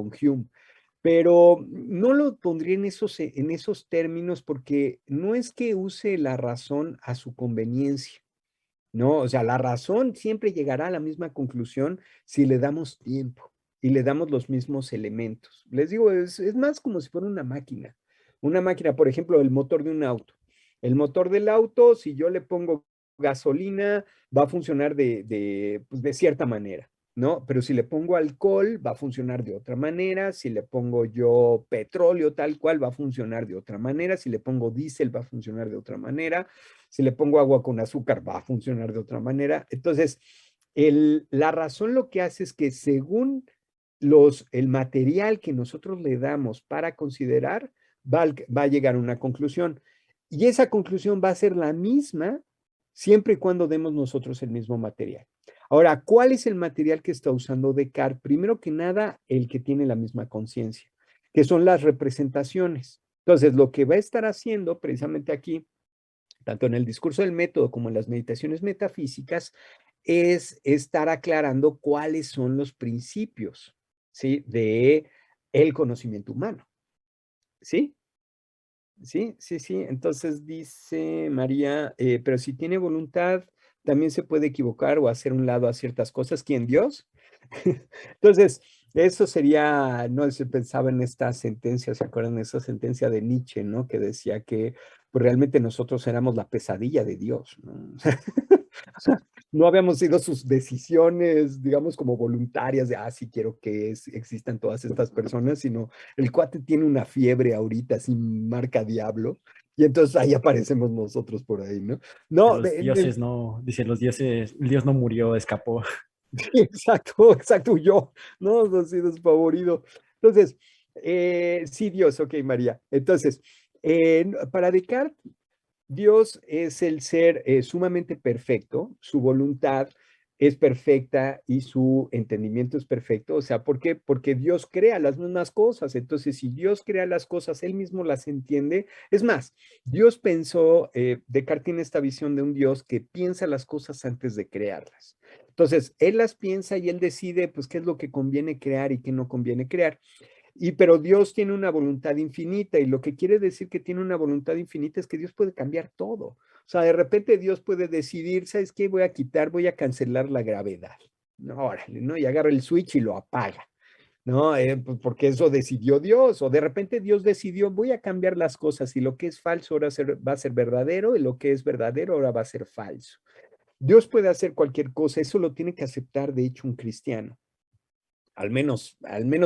con Hume. Pero no lo pondría en esos términos porque no es que use la razón a su conveniencia, ¿no? O sea, la razón siempre llegará a la misma conclusión si le damos tiempo y le damos los mismos elementos. Les digo, es más como si fuera una máquina. Una máquina, por ejemplo, el motor de un auto. El motor del auto, si yo le pongo gasolina, va a funcionar pues, de cierta manera, ¿no? Pero si le pongo alcohol, va a funcionar de otra manera. Si le pongo yo petróleo tal cual, va a funcionar de otra manera. Si le pongo diésel, va a funcionar de otra manera. Si le pongo agua con azúcar, va a funcionar de otra manera. Entonces, la razón lo que hace es que según el material que nosotros le damos para considerar, va a llegar a una conclusión. Y esa conclusión va a ser la misma siempre y cuando demos nosotros el mismo material. Ahora, ¿cuál es el material que está usando Descartes? Primero que nada, el que tiene la misma conciencia, que son las representaciones. Entonces, lo que va a estar haciendo precisamente aquí, tanto en el discurso del método como en las meditaciones metafísicas, es estar aclarando cuáles son los principios, ¿sí? De el conocimiento humano, ¿sí? Sí, sí, sí. Entonces dice María, pero si tiene voluntad, también se puede equivocar o hacer un lado a ciertas cosas. ¿Quién? Dios. Entonces, eso sería, no se pensaba en esta sentencia, ¿se acuerdan de esa sentencia de Nietzsche, ¿no? Que decía que pues, realmente nosotros éramos la pesadilla de Dios, ¿no? O sea, no habíamos sido sus decisiones, digamos, como voluntarias de, sí quiero que existan todas estas personas, sino el cuate tiene una fiebre ahorita, sin marca diablo, y entonces ahí aparecemos nosotros por ahí, ¿no? Que No, los dioses no, dice, los dioses, el dios no murió, escapó. exacto, exacto, yo, ¿no? Ha sido favorito. Entonces, sí, Dios, ok, María. Entonces, para Descartes, Dios es el ser sumamente perfecto, su voluntad es perfecta y su entendimiento es perfecto. O sea, ¿por qué? Porque Dios crea las mismas cosas. Entonces, si Dios crea las cosas, Él mismo las entiende. Es más, Dios pensó, Descartes tiene esta visión de un Dios que piensa las cosas antes de crearlas. Entonces, Él las piensa y Él decide, pues, qué es lo que conviene crear y qué no conviene crear. Pero Dios tiene una voluntad infinita y lo que quiere decir que tiene una voluntad infinita es que Dios puede cambiar todo. O sea, de repente Dios puede decidir, ¿sabes qué? Voy a cancelar la gravedad. No, órale, ¿no? Y agarra el switch y lo apaga, ¿no? Pues porque eso decidió Dios. O de repente Dios decidió, voy a cambiar las cosas y lo que es falso ahora va a ser verdadero y lo que es verdadero ahora va a ser falso. Dios puede hacer cualquier cosa, eso lo tiene que aceptar, de hecho, un cristiano al menos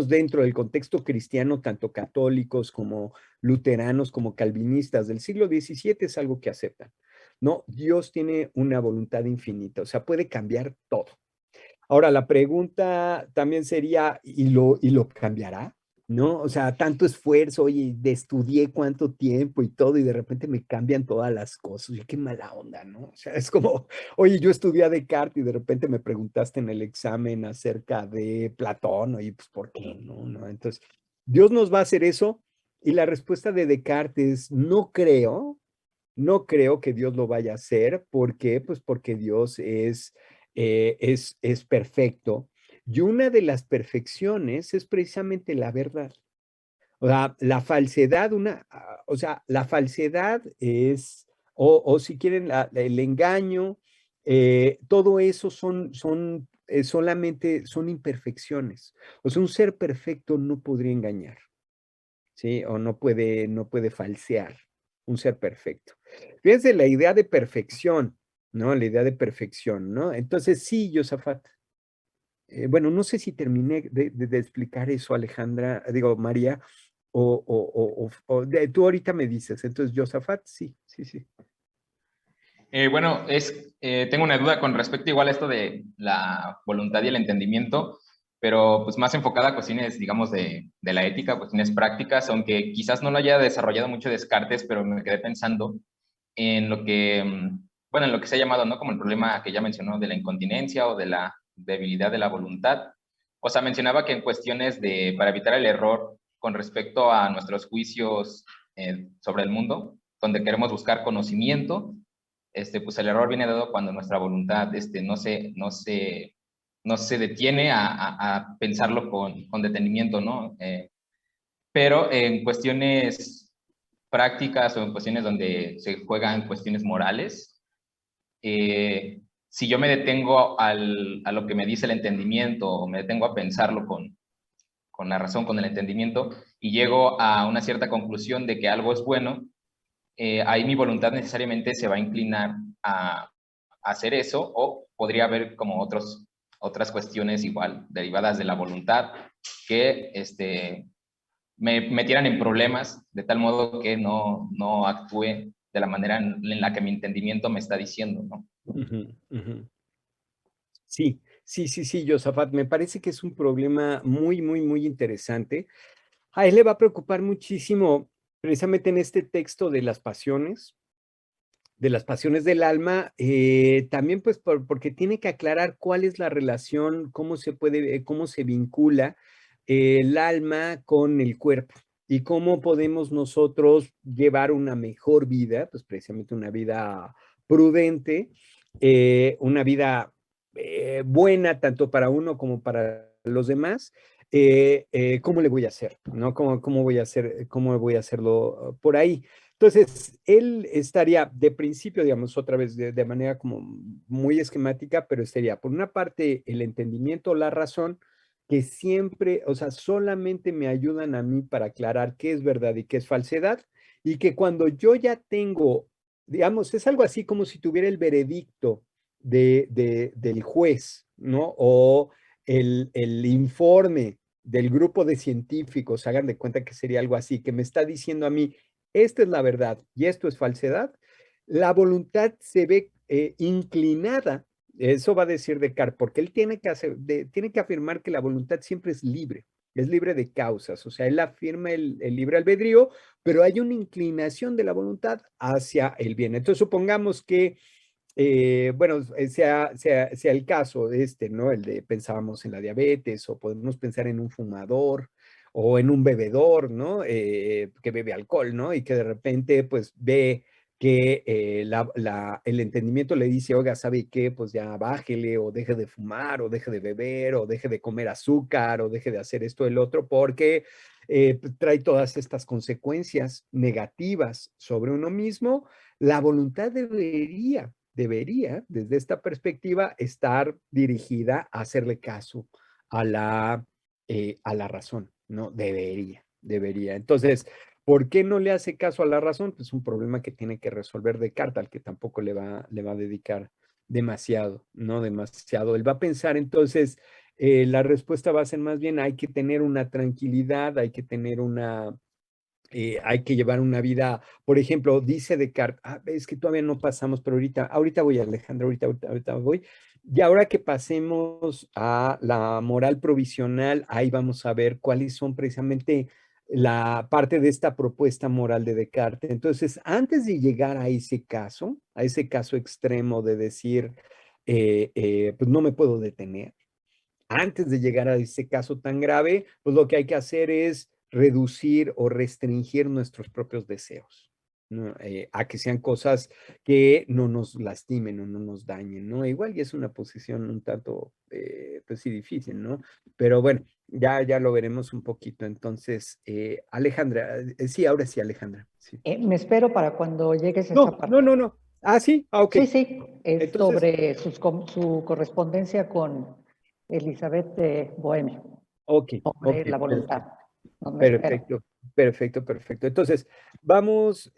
dentro del contexto cristiano, tanto católicos como luteranos, como calvinistas del siglo XVII, es algo que aceptan. No, Dios tiene una voluntad infinita, o sea, puede cambiar todo. Ahora, la pregunta también sería, ¿y lo cambiará? ¿No? O sea, tanto esfuerzo, oye, estudié cuánto tiempo y todo, y de repente me cambian todas las cosas. Oye, qué mala onda, ¿no? O sea, es como, oye, yo estudié a Descartes y de repente me preguntaste en el examen acerca de Platón, oye, pues, ¿por qué no? ¿No? Entonces, ¿Dios nos va a hacer eso? Y la respuesta de Descartes es, no creo que Dios lo vaya a hacer. ¿Por qué? Pues porque Dios es perfecto. Y una de las perfecciones es precisamente la verdad. O sea, la falsedad, o sea, la falsedad es, o si quieren, el engaño, todo eso solamente son imperfecciones. O sea, un ser perfecto no podría engañar. ¿Sí? O no puede falsear un ser perfecto. Fíjense la idea de perfección, ¿no? La idea de perfección, ¿no? Entonces, sí, Josafat. Bueno, no sé si terminé de explicar eso, Alejandra, digo, María, tú ahorita me dices. Entonces, Josafat, sí, sí, sí. Bueno, tengo una duda con respecto igual a esto de la voluntad y el entendimiento, pero pues más enfocada a cuestiones, digamos, de la ética, cuestiones prácticas, aunque quizás no lo haya desarrollado mucho Descartes, pero me quedé pensando en lo que, bueno, en lo que se ha llamado, ¿no? Como el problema que ya mencionó de la incontinencia o de la debilidad de la voluntad. O sea, mencionaba que en cuestiones para evitar el error con respecto a nuestros juicios sobre el mundo, donde queremos buscar conocimiento, pues el error viene dado cuando nuestra voluntad no se no se detiene a pensarlo con detenimiento, ¿no? Pero en cuestiones prácticas o en cuestiones donde se juegan cuestiones morales, si yo me detengo a lo que me dice el entendimiento o me detengo a pensarlo con la razón, con el entendimiento, y llego a una cierta conclusión de que algo es bueno, ahí mi voluntad necesariamente se va a inclinar a hacer eso, o podría haber como otras cuestiones igual derivadas de la voluntad que me metieran en problemas de tal modo que no actúe de la manera en la que mi entendimiento me está diciendo, ¿no? Ujú, ujú. Sí, sí, sí, sí, Josafat, me parece que es un problema muy, muy, muy interesante. A él le va a preocupar muchísimo, precisamente en este texto de las pasiones del alma, también pues porque tiene que aclarar cuál es la relación, cómo se puede, cómo se vincula el alma con el cuerpo y cómo podemos nosotros llevar una mejor vida, pues precisamente una vida prudente, una vida buena tanto para uno como para los demás. ¿Cómo le voy a hacer? ¿No? ¿Cómo voy a hacer, cómo voy a hacerlo por ahí? Entonces, él estaría de principio, digamos, otra vez de manera como muy esquemática, pero estaría por una parte el entendimiento, la razón, que siempre, o sea, solamente me ayudan a mí para aclarar qué es verdad y qué es falsedad, y que cuando yo ya tengo, digamos, es algo así como si tuviera el veredicto del juez, ¿no? O el informe del grupo de científicos, hagan de cuenta que sería algo así, que me está diciendo a mí, esta es la verdad y esto es falsedad, la voluntad se ve inclinada, eso va a decir Descartes, porque él tiene que afirmar que la voluntad siempre es libre de causas, o sea, él afirma el libre albedrío, pero hay una inclinación de la voluntad hacia el bien. Entonces, supongamos que bueno, sea el caso de ¿no? El de pensábamos en la diabetes o podemos pensar en un fumador o en un bebedor, ¿no? Que bebe alcohol, ¿no? Y que de repente, pues, ve que el entendimiento le dice, oiga, ¿sabe qué? Pues ya bájele o deje de fumar o deje de beber o deje de comer azúcar o deje de hacer esto, el otro, porque pues, trae todas estas consecuencias negativas sobre uno mismo. La voluntad debería, desde esta perspectiva, estar dirigida a hacerle caso a la razón, ¿no? Debería. Entonces, ¿por qué no le hace caso a la razón? Pues un problema que tiene que resolver Descartes, al que tampoco le va a dedicar demasiado, ¿no? Demasiado. Él va a pensar entonces, la respuesta va a ser más bien, hay que tener una tranquilidad, hay que llevar una vida, por ejemplo, dice Descartes, es que todavía no pasamos, pero ahorita voy, Alejandro, ahorita voy. Y ahora que pasemos a la moral provisional, ahí vamos a ver cuáles son precisamente la parte de esta propuesta moral de Descartes. Entonces, antes de llegar a ese caso extremo de decir, pues no me puedo detener, antes de llegar a ese caso tan grave, pues lo que hay que hacer es reducir o restringir nuestros propios deseos, ¿no? A que sean cosas que no nos lastimen o no nos dañen, ¿no? Igual y es una posición un tanto, pues sí, difícil, ¿no? Pero bueno, ya lo veremos un poquito. Entonces, Alejandra, sí, ahora sí, Alejandra, sí. Me espero para cuando llegues a esa No, no, parte. no, no. Ah, sí, ok. Sí, sí, es Entonces, sobre su correspondencia con Elizabeth de Bohemia, ok, ok, sobre la voluntad. perfecto. No me espero. Perfecto, perfecto, perfecto. Entonces, vamos,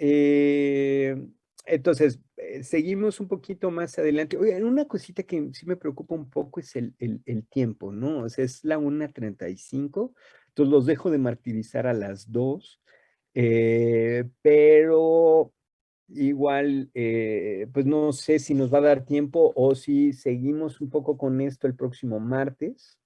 seguimos un poquito más adelante. Oigan, una cosita que sí me preocupa un poco es el tiempo, ¿no? O sea, es la 1:35, entonces los dejo de martirizar a las 2, pero igual, pues no sé si nos va a dar tiempo o si seguimos un poco con esto el próximo martes.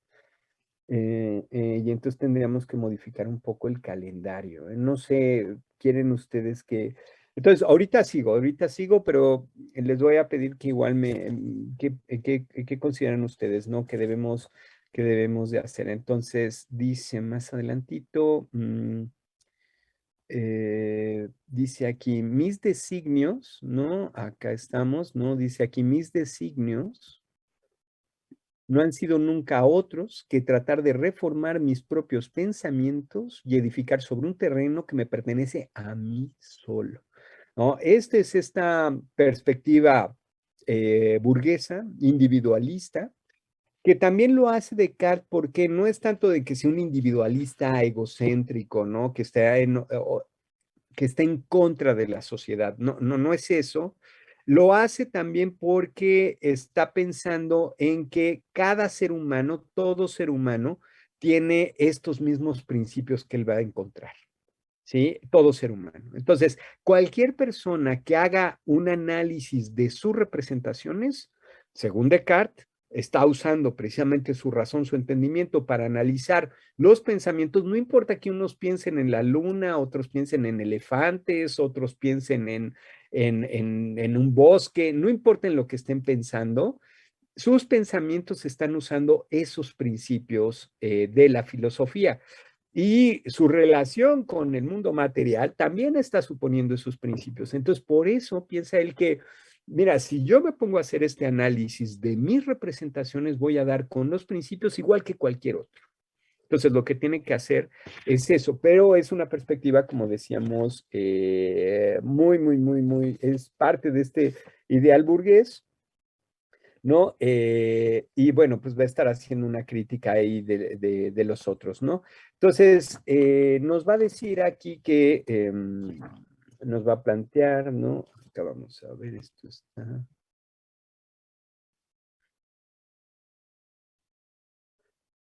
Y entonces tendríamos que modificar un poco el calendario. No sé, quieren ustedes que... Entonces, ahorita sigo, pero les voy a pedir que igual ¿qué consideran ustedes, ¿no? Que debemos de hacer. Entonces, dice más adelantito, dice aquí, mis designios, ¿no? Acá estamos, ¿no? Dice aquí, mis designios no han sido nunca otros que tratar de reformar mis propios pensamientos y edificar sobre un terreno que me pertenece a mí solo, ¿no? Esta es esta perspectiva burguesa, individualista, que también lo hace Descartes porque no es tanto de que sea un individualista egocéntrico, ¿no? Que está en contra de la sociedad. No, no, no es eso. Lo hace también porque está pensando en que cada ser humano, todo ser humano, tiene estos mismos principios que él va a encontrar. ¿Sí? Todo ser humano. Entonces, cualquier persona que haga un análisis de sus representaciones, según Descartes, está usando precisamente su razón, su entendimiento para analizar los pensamientos. No importa que unos piensen en la luna, otros piensen en elefantes, otros piensen en un bosque, no importa en lo que estén pensando, sus pensamientos están usando esos principios de la filosofía. Y su relación con el mundo material también está suponiendo esos principios. Entonces, por eso piensa él que, mira, si yo me pongo a hacer este análisis de mis representaciones, voy a dar con los principios igual que cualquier otro. Entonces, lo que tiene que hacer es eso, pero es una perspectiva, como decíamos, es parte de este ideal burgués, ¿no? Y bueno, pues va a estar haciendo una crítica ahí de los otros, ¿no? Entonces, nos va a decir aquí que nos va a plantear, ¿no? Acá vamos a ver, esto está.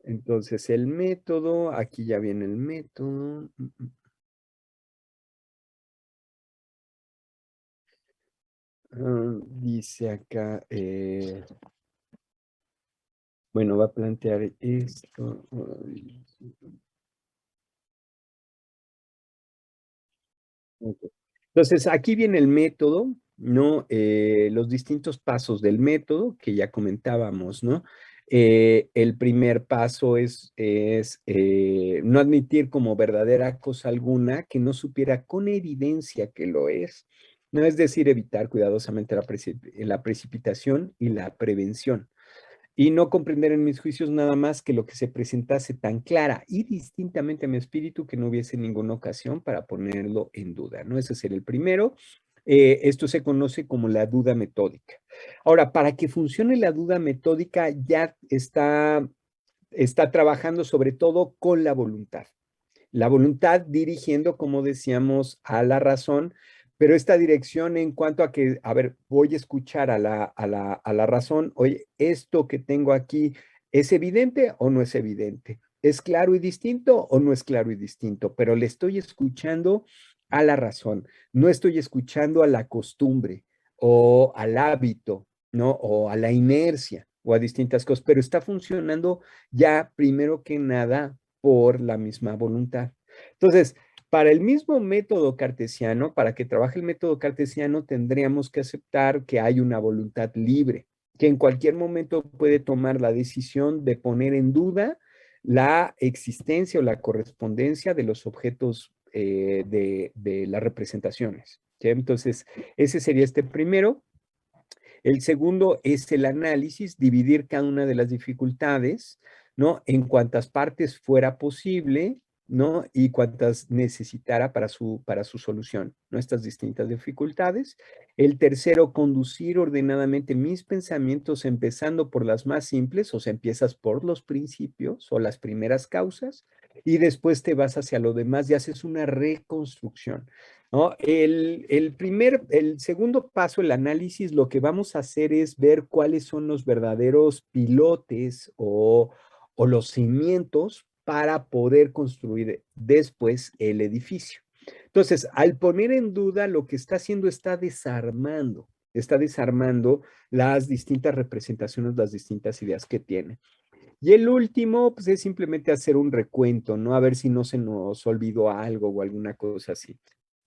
Entonces, el método, aquí ya viene el método. Dice acá, bueno, va a plantear esto. Ok. Entonces, aquí viene el método, ¿no? Los distintos pasos del método que ya comentábamos, ¿no? El primer paso es no admitir como verdadera cosa alguna que no supiera con evidencia que lo es, ¿no? Es decir, evitar cuidadosamente la precipitación y la prevención y no comprender en mis juicios nada más que lo que se presentase tan clara y distintamente a mi espíritu que no hubiese ninguna ocasión para ponerlo en duda, ¿no? Ese sería el primero. Esto se conoce como la duda metódica. Ahora, para que funcione la duda metódica ya está trabajando sobre todo con la voluntad. La voluntad dirigiendo, como decíamos, a la razón, pero esta dirección en cuanto a que, a ver, voy a escuchar a la razón, oye, esto que tengo aquí, ¿es evidente o no es evidente? ¿Es claro y distinto o no es claro y distinto? Pero le estoy escuchando a la razón, no estoy escuchando a la costumbre o al hábito, ¿no? O a la inercia o a distintas cosas, pero está funcionando ya primero que nada por la misma voluntad. Entonces, para el mismo método cartesiano, para que trabaje el método cartesiano, tendríamos que aceptar que hay una voluntad libre, que en cualquier momento puede tomar la decisión de poner en duda la existencia o la correspondencia de los objetos de las representaciones. ¿Sí? Entonces, ese sería este primero. El segundo es el análisis, dividir cada una de las dificultades, ¿no? En cuantas partes fuera posible, ¿no? Y cuantas necesitara para su solución, ¿no? Estas distintas dificultades. El tercero, conducir ordenadamente mis pensamientos empezando por las más simples, o sea, empiezas por los principios o las primeras causas y después te vas hacia lo demás y haces una reconstrucción. ¿No? El segundo paso, el análisis, lo que vamos a hacer es ver cuáles son los verdaderos pilotes o los cimientos para poder construir después el edificio. Entonces, al poner en duda, lo que está haciendo está desarmando las distintas representaciones, las distintas ideas que tiene. Y el último, pues es simplemente hacer un recuento, ¿no? A ver si no se nos olvidó algo o alguna cosa así.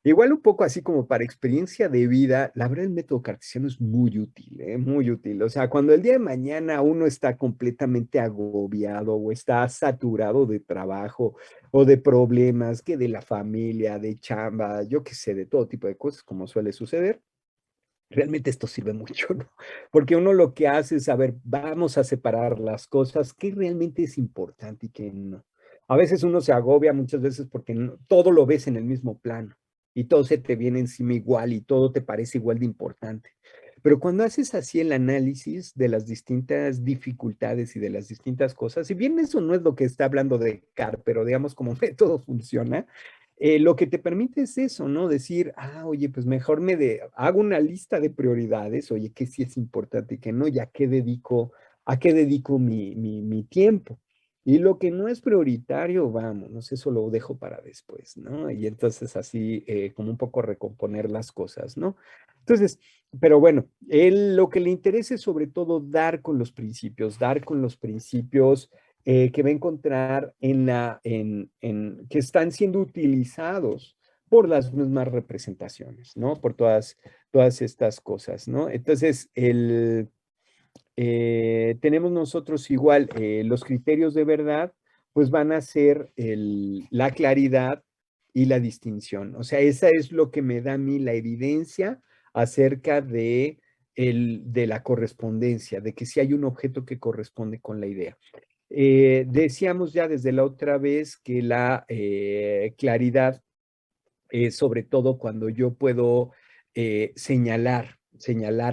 Igual un poco así como para experiencia de vida, la verdad el método cartesiano es muy útil, ¿eh? Muy útil. O sea, cuando el día de mañana uno está completamente agobiado o está saturado de trabajo o de problemas, que de la familia, de chamba, yo qué sé, de todo tipo de cosas, como suele suceder, realmente esto sirve mucho, ¿no? Porque uno lo que hace es, a ver, vamos a separar las cosas, qué realmente es importante y qué no. A veces uno se agobia muchas veces porque todo lo ves en el mismo plano y todo se te viene encima igual y todo te parece igual de importante. Pero cuando haces así el análisis de las distintas dificultades y de las distintas cosas, si bien eso no es lo que está hablando de CAR, pero digamos como método funciona, lo que te permite es eso, ¿no? Decir, oye, pues mejor hago una lista de prioridades, oye, qué sí es importante y qué no, ya a qué dedico mi tiempo. Y lo que no es prioritario, vamos, eso lo dejo para después, ¿no? Y entonces así como un poco recomponer las cosas, ¿no? Entonces, pero bueno, él lo que le interesa es sobre todo dar con los principios que va a encontrar que están siendo utilizados por las mismas representaciones, ¿no? Por todas estas cosas, ¿no? Entonces, tenemos nosotros igual los criterios de verdad, pues van a ser la claridad y la distinción. O sea, esa es lo que me da a mí la evidencia acerca de la correspondencia, de que si hay un objeto que corresponde con la idea. Decíamos ya desde la otra vez que la claridad es sobre todo cuando yo puedo señalar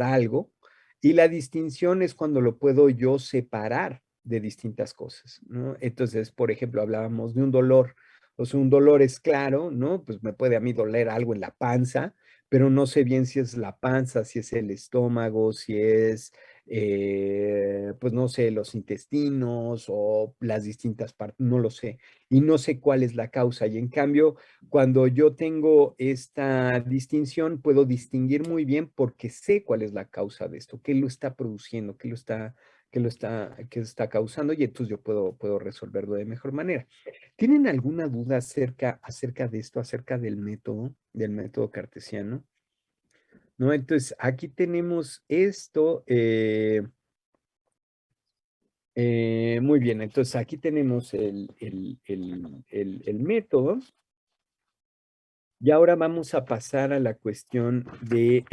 algo, y la distinción es cuando lo puedo yo separar de distintas cosas, ¿no? Entonces, por ejemplo, hablábamos de un dolor. O sea, un dolor es claro, ¿no? Pues me puede a mí doler algo en la panza, pero no sé bien si es la panza, si es el estómago, si es pues no sé, los intestinos o las distintas partes, no lo sé. Y no sé cuál es la causa. Y en cambio, cuando yo tengo esta distinción, puedo distinguir muy bien porque sé cuál es la causa de esto, qué lo está produciendo, qué está causando, y entonces yo puedo resolverlo de mejor manera. ¿Tienen alguna duda acerca de esto, acerca del método cartesiano? ¿No? Entonces, aquí tenemos esto. Muy bien, entonces aquí tenemos el método. Y ahora vamos a pasar a la cuestión de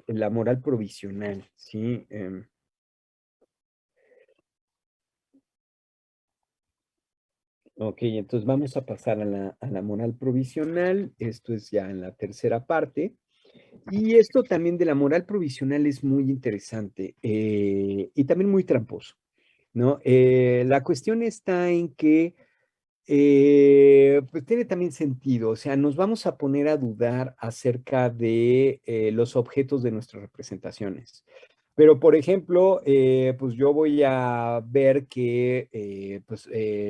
la moral provisional, ¿sí? Ok, entonces vamos a pasar a la moral provisional. Esto es ya en la tercera parte. Y esto también de la moral provisional es muy interesante y también muy tramposo, ¿no? La cuestión está en que pues tiene también sentido, o sea, nos vamos a poner a dudar acerca de los objetos de nuestras representaciones. Pero, por ejemplo, pues yo voy a ver que,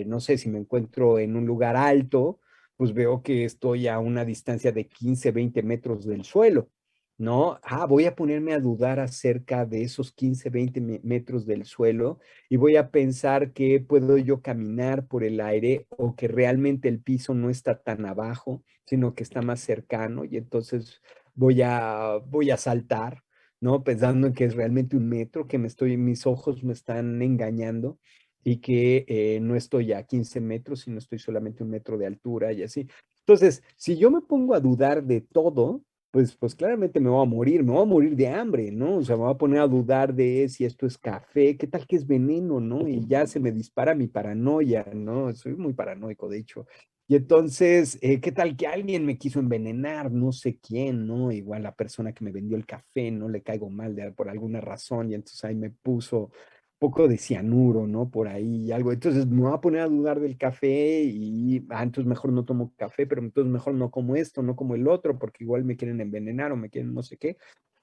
no sé, si me encuentro en un lugar alto, pues veo que estoy a una distancia de 15, 20 metros del suelo, ¿no? Voy a ponerme a dudar acerca de esos 15, 20 metros del suelo y voy a pensar que puedo yo caminar por el aire o que realmente el piso no está tan abajo, sino que está más cercano, y entonces voy a saltar, ¿no? Pensando en que es realmente un metro, que mis ojos me están engañando y que no estoy a 15 metros, sino estoy solamente un metro de altura y así. Entonces, si yo me pongo a dudar de todo, pues claramente me voy a morir de hambre, ¿no? O sea, me voy a poner a dudar de si esto es café, qué tal que es veneno, ¿no? Y ya se me dispara mi paranoia, ¿no? Soy muy paranoico, de hecho. Y entonces, ¿qué tal que alguien me quiso envenenar? No sé quién, ¿no? Igual la persona que me vendió el café, no le caigo mal por alguna razón, y entonces ahí me puso poco de cianuro, ¿no? Por ahí algo. Entonces me voy a poner a dudar del café y, entonces mejor no tomo café, pero entonces mejor no como esto, no como el otro, porque igual me quieren envenenar o me quieren no sé qué,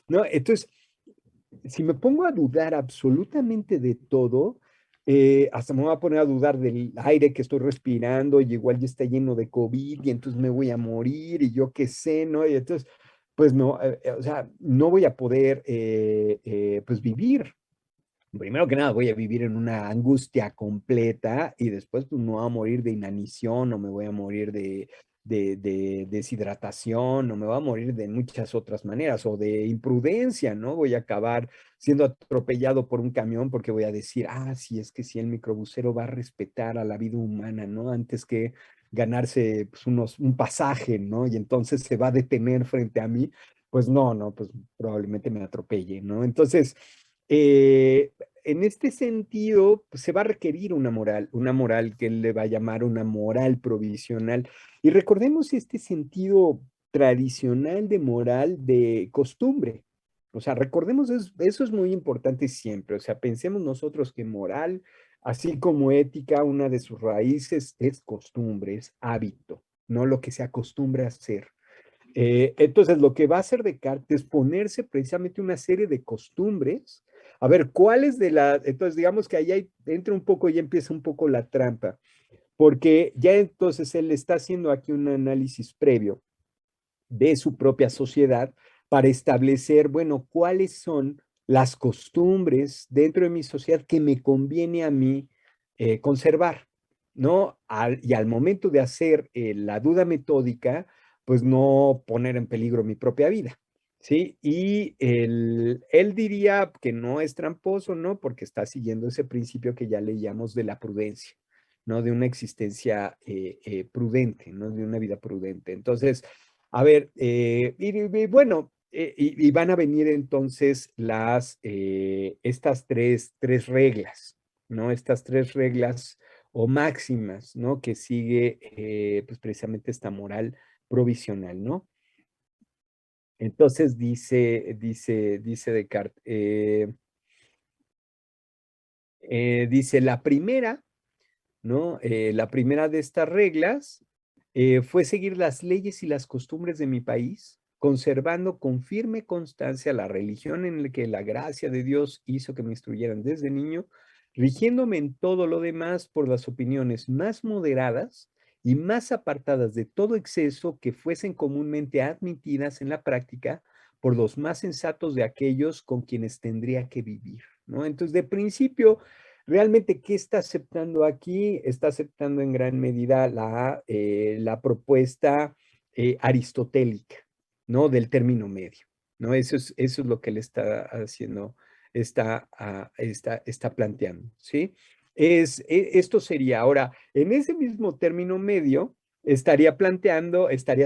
¿no? Entonces, si me pongo a dudar absolutamente de todo, hasta me voy a poner a dudar del aire que estoy respirando y igual ya está lleno de COVID y entonces me voy a morir y yo qué sé, ¿no? Y entonces, pues no, o sea, no voy a poder, pues vivir. Primero que nada, voy a vivir en una angustia completa y después pues, me voy a morir de inanición o me voy a morir de deshidratación o me voy a morir de muchas otras maneras o de imprudencia, ¿no? Voy a acabar siendo atropellado por un camión porque voy a decir, sí, es que si el microbusero va a respetar a la vida humana, ¿no? Antes que ganarse pues, un pasaje, ¿no? Y entonces se va a detener frente a mí, pues no, pues probablemente me atropelle, ¿no? Entonces, eh, en este sentido, pues, se va a requerir una moral que él le va a llamar una moral provisional. Y recordemos este sentido tradicional de moral de costumbre. O sea, recordemos eso es muy importante siempre. O sea, pensemos nosotros que moral, así como ética, una de sus raíces es costumbre, es hábito, no lo que se acostumbra a hacer. Entonces, lo que va a hacer Descartes es ponerse precisamente una serie de costumbres. A ver, ¿cuáles de las? Entonces, digamos que entra un poco y empieza un poco la trampa, porque ya entonces él está haciendo aquí un análisis previo de su propia sociedad para establecer, bueno, cuáles son las costumbres dentro de mi sociedad que me conviene a mí conservar, ¿no? Y al momento de hacer la duda metódica, pues no poner en peligro mi propia vida, ¿sí? Y él diría que no es tramposo, ¿no? Porque está siguiendo ese principio que ya leíamos de la prudencia, ¿no? De una existencia prudente, ¿no? De una vida prudente. Entonces, a ver, y bueno, y van a venir entonces estas tres reglas, ¿no? Estas tres reglas o máximas, ¿no? Que sigue, pues precisamente esta moral provisional, ¿no? Entonces dice Descartes, dice la primera, ¿no? La primera de estas reglas fue seguir las leyes y las costumbres de mi país, conservando con firme constancia la religión en la que la gracia de Dios hizo que me instruyeran desde niño, rigiéndome en todo lo demás por las opiniones más moderadas y más apartadas de todo exceso que fuesen comúnmente admitidas en la práctica por los más sensatos de aquellos con quienes tendría que vivir, ¿no? Entonces, de principio, realmente, ¿qué está aceptando aquí? Está aceptando en gran medida la propuesta aristotélica, ¿no? Del término medio, ¿no? Eso es lo que él está haciendo, está planteando, ¿sí? Esto sería, ahora, en ese mismo término medio, estaría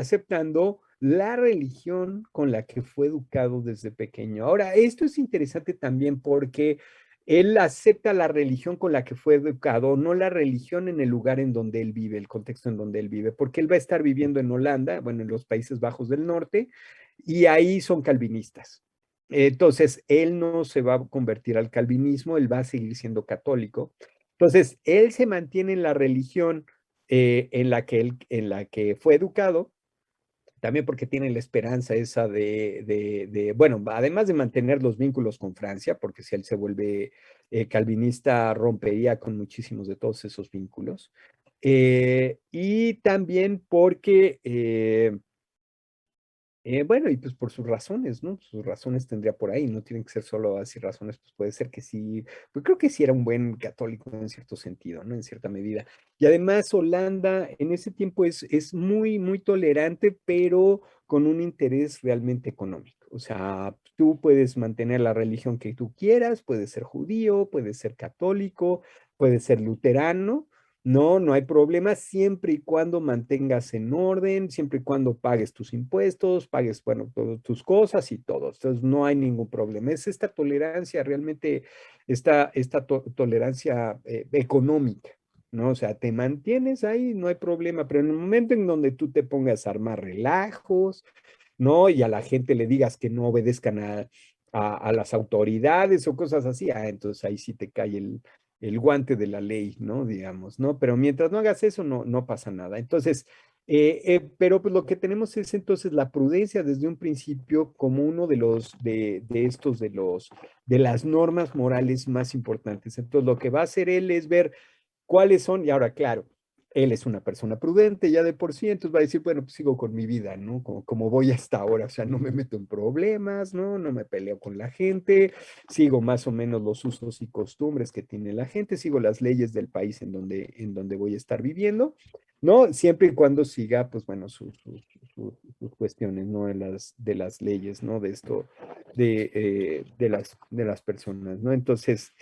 aceptando la religión con la que fue educado desde pequeño. Ahora, esto es interesante también porque él acepta la religión con la que fue educado, no la religión en el lugar en donde él vive, el contexto en donde él vive, porque él va a estar viviendo en Holanda, bueno, en los Países Bajos del Norte, y ahí son calvinistas. Entonces, él no se va a convertir al calvinismo, él va a seguir siendo católico. Entonces, él se mantiene en la religión en la que fue educado, también porque tiene la esperanza esa bueno, además de mantener los vínculos con Francia, porque si él se vuelve calvinista, rompería con muchísimos de todos esos vínculos. Y también porque bueno, y pues por sus razones, ¿no? Sus razones tendría por ahí, no tienen que ser solo así razones, pues puede ser que sí, pues creo que sí era un buen católico en cierto sentido, ¿no? En cierta medida. Y además Holanda en ese tiempo es muy, muy tolerante, pero con un interés realmente económico. O sea, tú puedes mantener la religión que tú quieras, puedes ser judío, puedes ser católico, puedes ser luterano, no hay problema siempre y cuando mantengas en orden, siempre y cuando pagues tus impuestos, pagues, bueno, todas tus cosas y todo. Entonces, no hay ningún problema. Es esta tolerancia, realmente, esta tolerancia económica, ¿no? O sea, te mantienes ahí, no hay problema, pero en el momento en donde tú te pongas a armar relajos, ¿no? Y a la gente le digas que no obedezcan a las autoridades o cosas así, entonces ahí sí te cae el guante de la ley, ¿no? Digamos, ¿no? Pero mientras no hagas eso, no pasa nada. Entonces, pero pues lo que tenemos es entonces la prudencia desde un principio como uno de las normas morales más importantes. Entonces, lo que va a hacer él es ver cuáles son, y ahora, claro, él es una persona prudente ya de por sí, entonces va a decir, bueno, pues sigo con mi vida, ¿no? Como voy hasta ahora, o sea, no me meto en problemas, ¿no? No me peleo con la gente, sigo más o menos los usos y costumbres que tiene la gente, sigo las leyes del país en donde voy a estar viviendo, ¿no? Siempre y cuando siga, pues bueno, sus cuestiones, ¿no? De las leyes, ¿no? De esto, de las personas, ¿no? Entonces,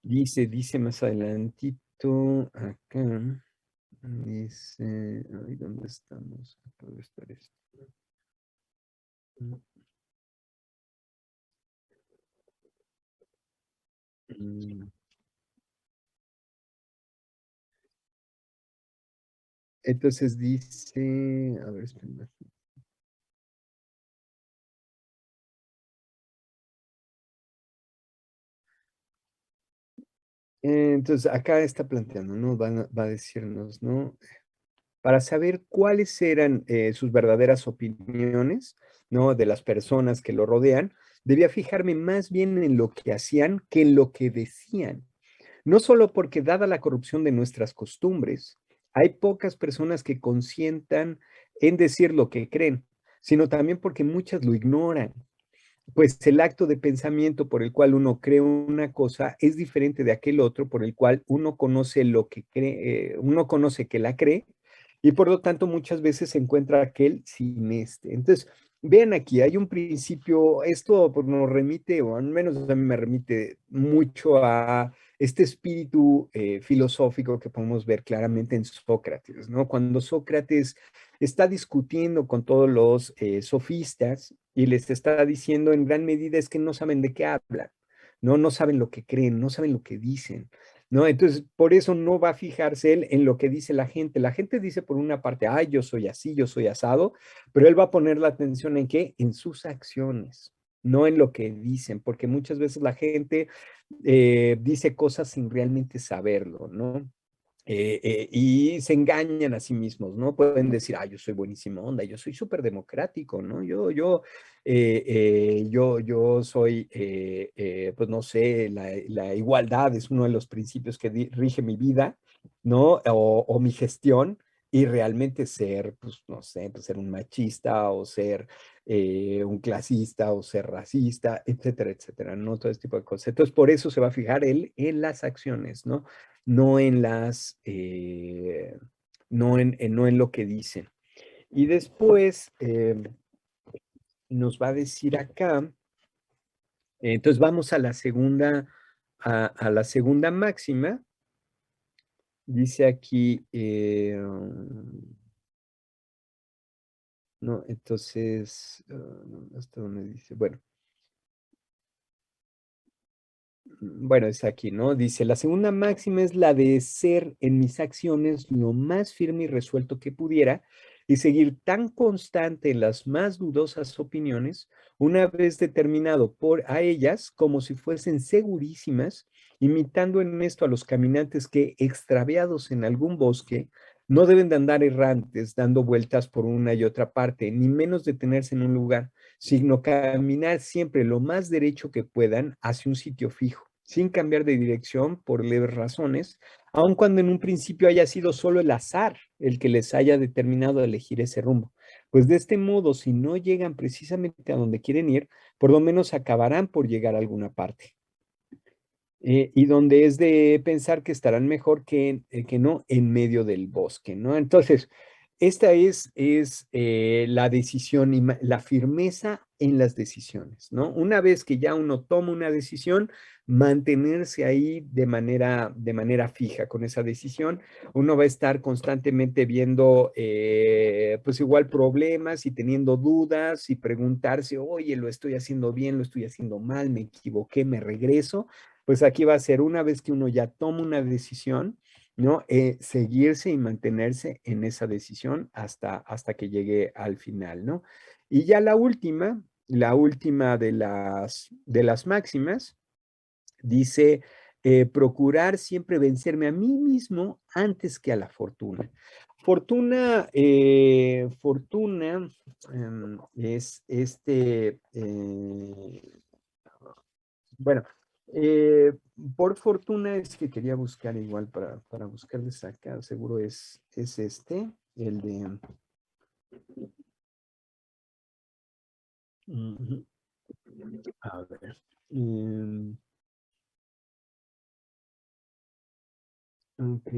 dice más adelantito acá, dice, ay, ¿dónde estamos? Puede estar esto. Mm. Entonces dice, a ver, espérame. Entonces, acá está planteando, ¿no? Va a decirnos, ¿no? Para saber cuáles eran sus verdaderas opiniones, ¿no? De las personas que lo rodean, debía fijarme más bien en lo que hacían que en lo que decían. No solo porque, dada la corrupción de nuestras costumbres, hay pocas personas que consientan en decir lo que creen, sino también porque muchas lo ignoran. Pues el acto de pensamiento por el cual uno cree una cosa es diferente de aquel otro por el cual uno conoce lo que cree, uno conoce que la cree y por lo tanto muchas veces se encuentra aquel sin este. Entonces, vean aquí, hay un principio, esto pues, nos remite, o al menos a mí me remite mucho a este espíritu filosófico que podemos ver claramente en Sócrates, ¿no? Cuando Sócrates está discutiendo con todos los sofistas y les está diciendo en gran medida es que no saben de qué hablan, ¿no? No saben lo que creen, no saben lo que dicen, ¿no? Entonces, por eso no va a fijarse él en lo que dice la gente. La gente dice por una parte, ay, yo soy así, yo soy asado, pero él va a poner la atención en qué? En sus acciones, no en lo que dicen, porque muchas veces la gente dice cosas sin realmente saberlo, ¿no? Y se engañan a sí mismos, ¿no? Pueden decir, ah, yo soy buenísima onda, yo soy súper democrático, ¿no? Yo soy, pues no sé, la igualdad es uno de los principios que rige mi vida, ¿no? O mi gestión, y realmente ser, pues no sé, pues ser un machista o ser un clasista o ser racista, etcétera, etcétera, ¿no? Todo este tipo de cosas. Entonces, por eso se va a fijar él en las acciones, ¿no? No en no en lo que dicen. Y después nos va a decir acá, entonces vamos a la segunda, a la segunda máxima. Dice aquí, no, entonces, ¿hasta dónde dice? Bueno, es aquí, ¿no? Dice, la segunda máxima es la de ser en mis acciones lo más firme y resuelto que pudiera y seguir tan constante en las más dudosas opiniones, una vez determinado por a ellas como si fuesen segurísimas, imitando en esto a los caminantes que, extraviados en algún bosque, no deben de andar errantes dando vueltas por una y otra parte, ni menos detenerse en un lugar, sino caminar siempre lo más derecho que puedan hacia un sitio fijo, sin cambiar de dirección por leves razones, aun cuando en un principio haya sido solo el azar el que les haya determinado a elegir ese rumbo. Pues de este modo, si no llegan precisamente a donde quieren ir, por lo menos acabarán por llegar a alguna parte. Y donde es de pensar que estarán mejor que no en medio del bosque, ¿no? Entonces, esta es la decisión y la firmeza en las decisiones, ¿no? Una vez que ya uno toma una decisión, mantenerse ahí de manera fija con esa decisión. Uno va a estar constantemente viendo, pues igual problemas y teniendo dudas y preguntarse, oye, lo estoy haciendo bien, lo estoy haciendo mal, me equivoqué, me regreso. Pues aquí va a ser una vez que uno ya toma una decisión, ¿no? Seguirse y mantenerse en esa decisión hasta que llegue al final, ¿no? Y ya la última de las máximas, dice, procurar siempre vencerme a mí mismo antes que a la fortuna. Fortuna es bueno, eh, por fortuna es que quería buscar igual para buscarles acá, seguro es este, el de... Ujú. A ver. Ok.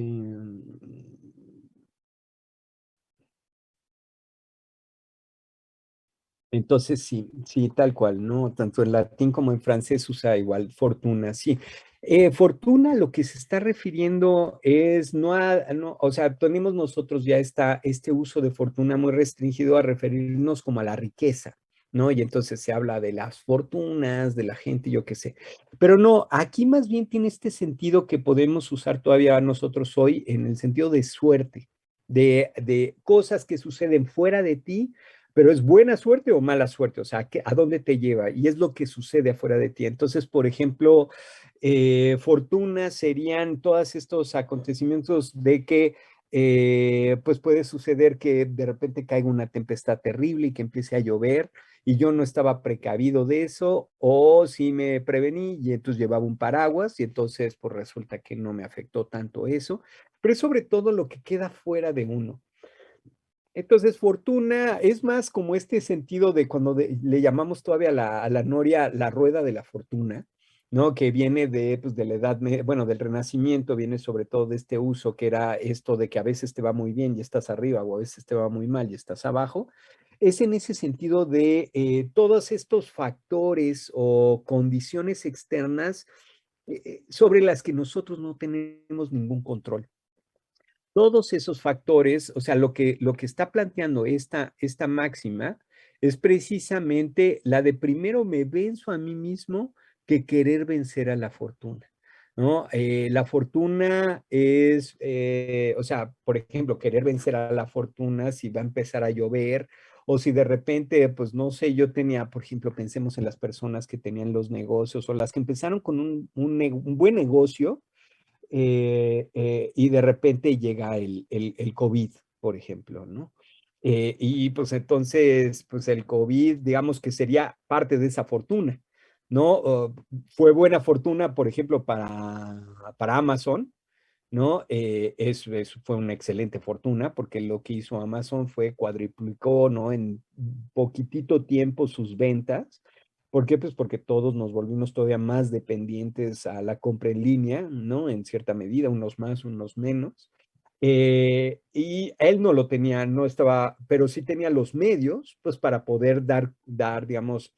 Entonces sí, sí, tal cual, ¿no? Tanto en latín como en francés usa igual fortuna, sí. Fortuna lo que se está refiriendo es no, o sea, tenemos nosotros ya este uso de fortuna muy restringido a referirnos como a la riqueza, ¿no? Y entonces se habla de las fortunas, de la gente, yo qué sé. Pero no, aquí más bien tiene este sentido que podemos usar todavía nosotros hoy en el sentido de suerte, de cosas que suceden fuera de ti, pero es buena suerte o mala suerte, o sea, ¿a dónde te lleva? Y es lo que sucede afuera de ti. Entonces, por ejemplo, fortuna serían todos estos acontecimientos de que pues puede suceder que de repente caiga una tempestad terrible y que empiece a llover y yo no estaba precavido de eso, o sí me prevení y entonces llevaba un paraguas y entonces pues resulta que no me afectó tanto eso, pero es sobre todo lo que queda fuera de uno. Entonces, fortuna es más como este sentido de cuando le llamamos todavía a la noria la rueda de la fortuna, ¿no? Que viene de, pues, de la edad, bueno, del Renacimiento, viene sobre todo de este uso que era esto de que a veces te va muy bien y estás arriba, o a veces te va muy mal y estás abajo. Es en ese sentido de todos estos factores o condiciones externas sobre las que nosotros no tenemos ningún control. Todos esos factores, o sea, lo que está planteando esta máxima es precisamente la de primero me venzo a mí mismo que querer vencer a la fortuna, ¿no? La fortuna es, o sea, por ejemplo, querer vencer a la fortuna si va a empezar a llover o si de repente, pues no sé, yo tenía, por ejemplo, pensemos en las personas que tenían los negocios o las que empezaron con un buen negocio y de repente llega el COVID, por ejemplo, ¿no? Y pues entonces, pues el COVID, digamos que sería parte de esa fortuna, ¿no? Fue buena fortuna, por ejemplo, para Amazon, ¿no? Eso fue una excelente fortuna porque lo que hizo Amazon fue cuadriplicó, ¿no? En poquitito tiempo sus ventas. ¿Por qué? Pues porque todos nos volvimos todavía más dependientes a la compra en línea, ¿no? En cierta medida, unos más, unos menos. Y él no lo tenía, no estaba, pero sí tenía los medios, pues para poder digamos,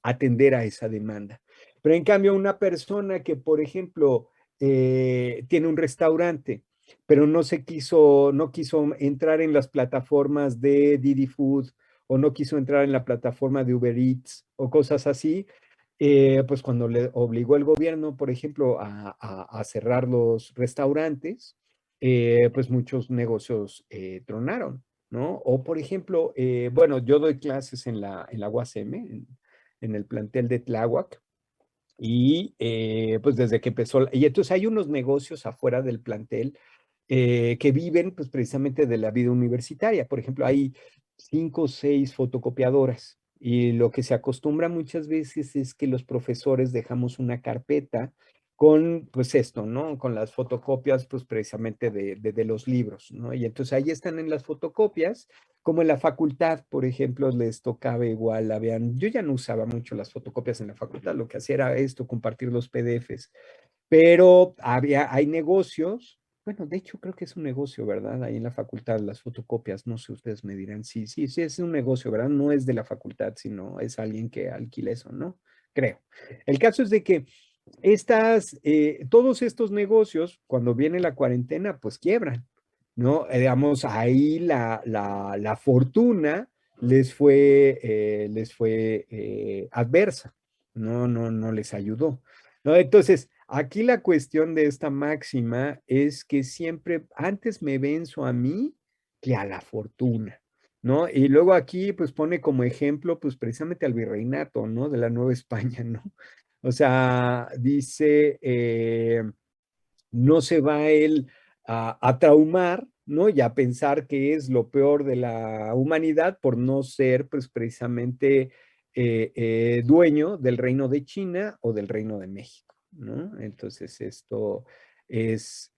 atender a esa demanda. Pero en cambio, una persona que, por ejemplo, tiene un restaurante, pero no quiso entrar en las plataformas de Didi Food o no quiso entrar en la plataforma de Uber Eats o cosas así, pues cuando le obligó el gobierno, por ejemplo, a cerrar los restaurantes, pues muchos negocios tronaron, ¿no? O por ejemplo, bueno, yo doy clases en la UACM, en el plantel de Tláhuac, y pues desde que empezó, y entonces hay unos negocios afuera del plantel que viven pues precisamente de la vida universitaria. Por ejemplo, hay 5 o 6 fotocopiadoras y lo que se acostumbra muchas veces es que los profesores dejamos una carpeta con pues esto, ¿no? Con las fotocopias pues precisamente de los libros, ¿no? Y entonces ahí están en las fotocopias como en la facultad, por ejemplo, les tocaba igual, habían, yo ya no usaba mucho las fotocopias en la facultad, lo que hacía era esto, compartir los PDFs, pero hay negocios, bueno, de hecho creo que es un negocio, ¿verdad? Ahí en la facultad, las fotocopias, no sé, ustedes me dirán, sí, sí, sí, es un negocio, ¿verdad? No es de la facultad, sino es alguien que alquila eso, ¿no? Creo. El caso es de que todos estos negocios, cuando viene la cuarentena, pues quiebran, ¿no? Digamos, ahí la fortuna les fue adversa, no les ayudó, ¿no? Entonces, aquí la cuestión de esta máxima es que siempre antes me venzo a mí que a la fortuna, ¿no? Y luego aquí, pues pone como ejemplo, pues precisamente al virreinato, ¿no? De la Nueva España, ¿no? O sea, dice, no se va él a traumar, ¿no? Y a pensar que es lo peor de la humanidad por no ser, pues, precisamente dueño del reino de China o del reino de México, ¿no? Entonces, esto es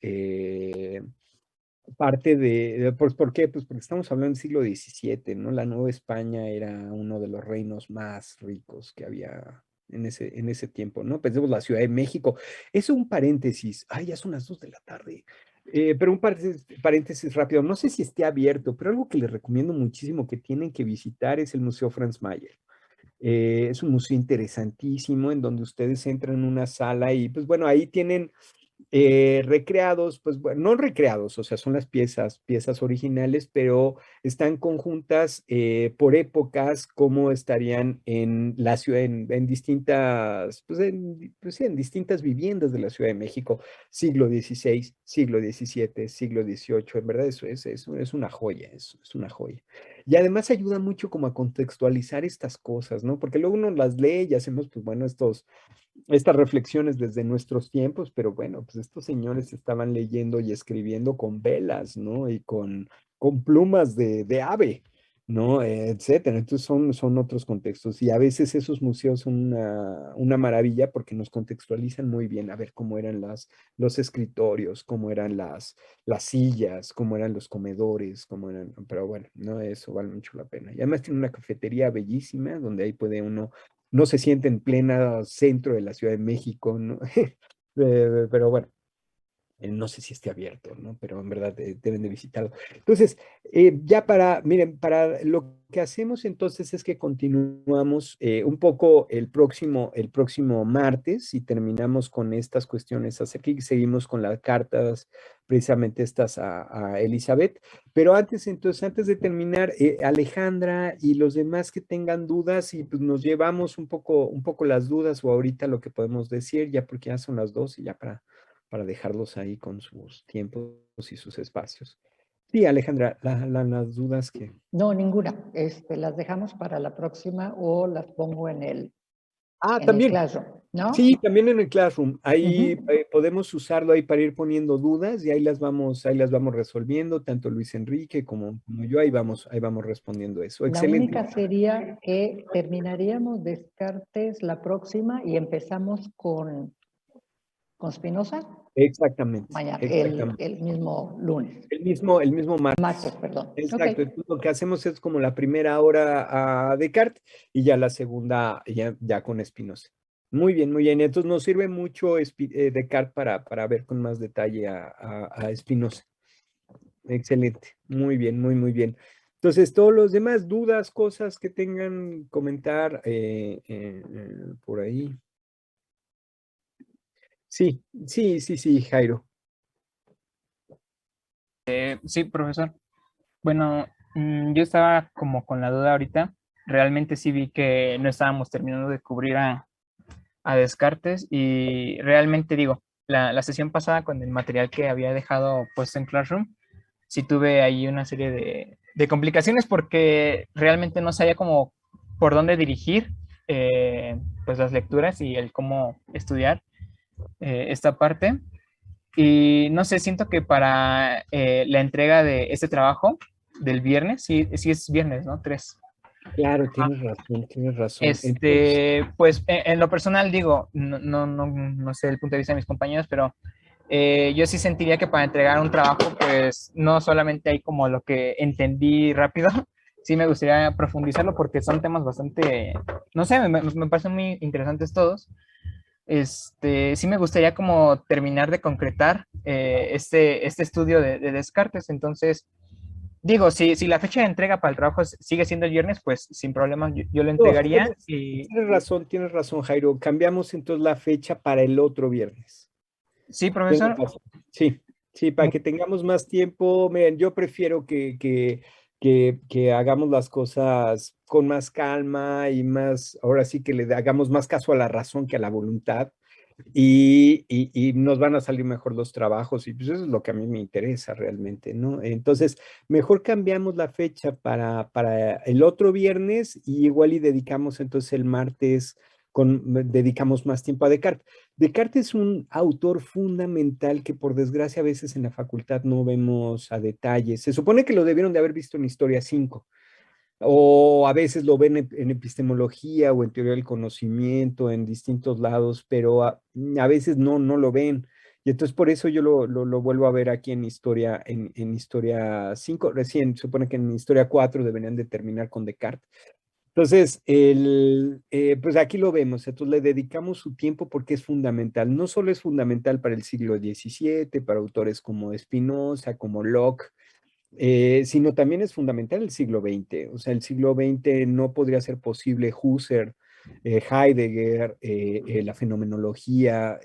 parte pues, ¿por qué? Pues porque estamos hablando del siglo XVII, ¿no? La Nueva España era uno de los reinos más ricos que había en ese tiempo, ¿no? Pensemos la Ciudad de México. Es un paréntesis. Ay, ya son las 2 de la tarde. Pero un paréntesis rápido. No sé si esté abierto, pero algo que les recomiendo muchísimo que tienen que visitar es el Museo Franz Mayer. Es un museo interesantísimo en donde ustedes entran en una sala y pues bueno, ahí tienen recreados, pues bueno, no recreados, o sea, son las piezas originales, pero están conjuntas por épocas, como estarían en la ciudad, en distintas, pues sí, en distintas viviendas de la Ciudad de México, siglo XVI, siglo XVII, siglo XVIII, en verdad eso es una joya, es una joya. Y además ayuda mucho como a contextualizar estas cosas, ¿no? Porque luego uno las lee y hacemos, pues bueno, estas reflexiones desde nuestros tiempos, pero bueno, pues estos señores estaban leyendo y escribiendo con velas, ¿no? Y con plumas de ave, ¿no? Etcétera. Entonces son otros contextos. Y a veces esos museos son una maravilla porque nos contextualizan muy bien a ver cómo eran los escritorios, cómo eran las sillas, cómo eran los comedores, cómo eran, pero bueno, no, eso vale mucho la pena. Y además tiene una cafetería bellísima donde ahí puede uno no se siente en plena centro de la Ciudad de México, ¿no? Pero bueno, no sé si esté abierto, ¿no? Pero en verdad deben de visitarlo. Entonces, ya miren, para lo que hacemos entonces es que continuamos un poco el próximo martes y terminamos con estas cuestiones acerca y seguimos con las cartas, precisamente estas a Elizabeth. Pero entonces, antes de terminar, Alejandra y los demás que tengan dudas y pues nos llevamos un poco las dudas o ahorita lo que podemos decir, ya porque ya son las 2 y ya para dejarlos ahí con sus tiempos y sus espacios. Sí, Alejandra, las dudas que... No, ninguna. Las dejamos para la próxima o las pongo en el También. Classroom, ¿no? Sí, también en el Classroom. Ahí Ujú. podemos usarlo ahí para ir poniendo dudas y ahí las vamos resolviendo, tanto Luis Enrique como yo, ahí vamos respondiendo eso. La Excelente. única sería que terminaríamos Descartes la próxima y empezamos con Spinoza Exactamente, mañana, exactamente. el mismo lunes. El mismo Martes, martes. perdón. Ok. Exacto. Entonces, lo que hacemos es como la primera hora a Descartes y ya la segunda ya con Spinoza. Muy bien, muy bien. Entonces nos sirve mucho Descartes para ver con más detalle a Spinoza. Excelente. Muy bien, muy, muy bien. Entonces, todos los demás dudas, cosas que tengan comentar por ahí. Sí, sí, sí, sí, Jairo. Sí, profesor. Bueno, yo estaba como con la duda ahorita. Realmente sí vi que no estábamos terminando de cubrir a Descartes y realmente digo, la sesión pasada con el material que había dejado puesto en Classroom, sí tuve ahí una serie de complicaciones porque realmente no sabía cómo por dónde dirigir pues las lecturas y el cómo estudiar esta parte. Y no sé, siento que para la entrega de este trabajo del viernes, sí, sí es viernes, ¿no? 3. Claro, tienes razón, tienes razón. Entonces, Pues en lo personal digo, no sé el punto de vista de mis compañeros, pero yo sí sentiría que para entregar un trabajo, pues no solamente hay como lo que entendí rápido, sí me gustaría profundizarlo porque son temas bastante, no sé, me parecen muy interesantes todos. Sí me gustaría como terminar de concretar este estudio de Descartes. Entonces, digo, si la fecha de entrega para el trabajo sigue siendo el viernes, pues sin problema yo lo no, entregaría. Y tienes razón, Jairo. Cambiamos entonces la fecha para el otro viernes. sí, Tienes profesor. razón. Sí, sí, para que tengamos más tiempo. Miren, yo prefiero que hagamos las cosas con más calma y más, ahora sí que hagamos más caso a la razón que a la voluntad. Y nos van a salir mejor los trabajos y pues eso es lo que a mí me interesa realmente, ¿no? Entonces, mejor cambiamos la fecha para el otro viernes y igual y dedicamos entonces el martes, dedicamos más tiempo a Descartes. Descartes es un autor fundamental que por desgracia a veces en la facultad no vemos a detalle. Se supone que lo debieron de haber visto en Historia 5 o a veces lo ven en epistemología o en teoría del conocimiento en distintos lados, pero a veces no lo ven. Y entonces por eso yo lo vuelvo a ver aquí en Historia, en Historia 5 recién, supone que en Historia 4 deberían de terminar con Descartes. Entonces, pues aquí lo vemos, entonces le dedicamos su tiempo porque es fundamental. No solo es fundamental para el siglo XVII, para autores como Spinoza, como Locke, sino también es fundamental el siglo XX. O sea, el siglo XX no podría ser posible Husserl Heidegger, la fenomenología,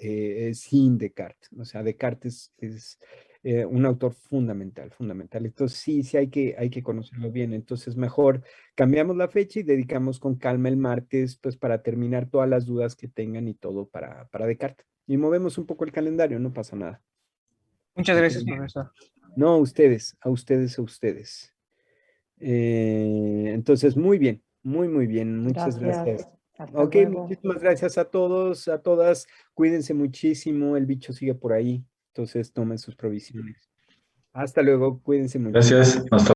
sin Descartes. O sea, Descartes es un autor fundamental, fundamental. Entonces, sí hay que conocerlo bien. Entonces, mejor cambiamos la fecha y dedicamos con calma el martes, pues para terminar todas las dudas que tengan y todo para Descartes. Y movemos un poco el calendario, no pasa nada. Muchas ¿Ok? gracias, profesor. No, a ustedes, a ustedes, a ustedes. Entonces, muy bien, muy bien. Muchas gracias. Hasta Ok, luego. muchísimas gracias a todos, a todas. Cuídense muchísimo, el bicho sigue por ahí. Entonces, tomen sus provisiones. Hasta luego, cuídense mucho. Gracias. Hasta